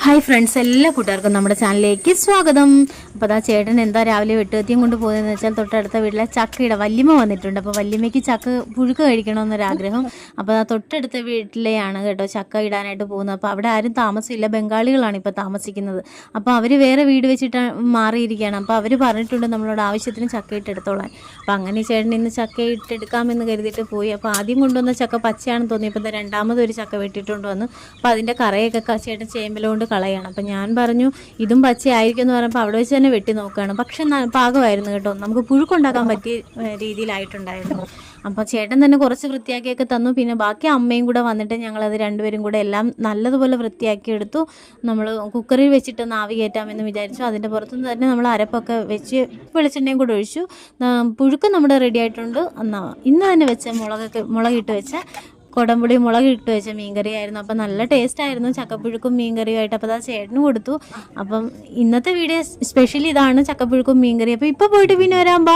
Hi friends, എല്ലാ കൂട്ടുകാർക്കും നമ്മുടെ ചാനലിലേക്ക് സ്വാഗതം. അപ്പോൾ അതാ ചേട്ടൻ എന്താ രാവിലെ വെട്ടുകത്തിയും കൊണ്ട് പോകുന്നതെന്ന് വെച്ചാൽ തൊട്ടടുത്ത വീട്ടിലെ ചക്കയുടെ വല്യമ്മ വന്നിട്ടുണ്ട്. അപ്പോൾ വല്യമ്മയ്ക്ക് ചക്ക പുഴുക്ക് കഴിക്കണമെന്നൊരാഗ്രഹം. അപ്പോൾ ആ തൊട്ടടുത്ത വീട്ടിലെയാണ് കേട്ടോ ചക്ക ഇടാനായിട്ട് പോകുന്നത്. അപ്പോൾ അവിടെ ആരും താമസമില്ല, ബംഗാളികളാണ് ഇപ്പോൾ താമസിക്കുന്നത്. അപ്പോൾ അവർ വേറെ വീട് വെച്ചിട്ട് മാറിയിരിക്കുകയാണ്. അപ്പോൾ അവർ പറഞ്ഞിട്ടുണ്ട് നമ്മളോട് ആവശ്യത്തിന് ചക്ക ഇട്ടെടുത്തോളാൻ. അപ്പോൾ അങ്ങനെ ചേട്ടൻ ഇന്ന് ചക്ക ഇട്ടെടുക്കാമെന്ന് കരുതിയിട്ട് പോയി. അപ്പോൾ ആദ്യം കൊണ്ടുവന്ന ചക്ക പച്ചയാണെന്ന് തോന്നിയപ്പോൾ രണ്ടാമതൊരു ചക്ക വെട്ടിയിട്ടുണ്ട് വന്നു. അപ്പോൾ അതിൻ്റെ കറയൊക്കെ ചേട്ടൻ ചേമ്പലുകൊണ്ട് കളയണം. അപ്പം ഞാൻ പറഞ്ഞു ഇതും പച്ചയായിരിക്കും എന്ന് പറഞ്ഞപ്പോൾ അവിടെ വെച്ച് തന്നെ വെട്ടി നോക്കുകയാണ്. പക്ഷെ പാകമായിരുന്നു കേട്ടോ, നമുക്ക് പുഴുക്കുണ്ടാക്കാൻ പറ്റിയ രീതിയിലായിട്ടുണ്ടായിരുന്നു. അപ്പോൾ ചേട്ടൻ തന്നെ കുറച്ച് വൃത്തിയാക്കിയൊക്കെ തന്നു. പിന്നെ ബാക്കി അമ്മയും കൂടെ വന്നിട്ട് ഞങ്ങളത് രണ്ടുപേരും കൂടെ എല്ലാം നല്ലതുപോലെ വൃത്തിയാക്കി എടുത്തു. നമ്മൾ കുക്കറിൽ വെച്ചിട്ട് ആവി കയറ്റാമെന്ന് വിചാരിച്ചു. അതിൻ്റെ പുറത്തുനിന്ന് തന്നെ നമ്മൾ അരപ്പൊക്കെ വെച്ച് വെളിച്ചെണ്ണയും കൂടെ ഒഴിച്ചു. പുഴുക്ക് നമ്മുടെ റെഡി ആയിട്ടുണ്ട്. ഇന്ന് തന്നെ വെച്ച മുളകിട്ട് വെച്ച കുടംപുളി മുളകിട്ട് വെച്ച മീൻകറി ആയിരുന്നു. അപ്പം നല്ല ടേസ്റ്റ് ആയിരുന്നു ചക്കപ്പുഴുക്കും മീൻകറിയുമായിട്ട്. അപ്പോൾ അത് ചേട്ടന് കൊടുത്തു. അപ്പം ഇന്നത്തെ വീഡിയോ സ്പെഷ്യൽ ഇതാണ്, ചക്കപ്പുഴുക്കും മീൻകറി. അപ്പോൾ ഇപ്പോൾ പോയിട്ട് പിന്നെ വരാം.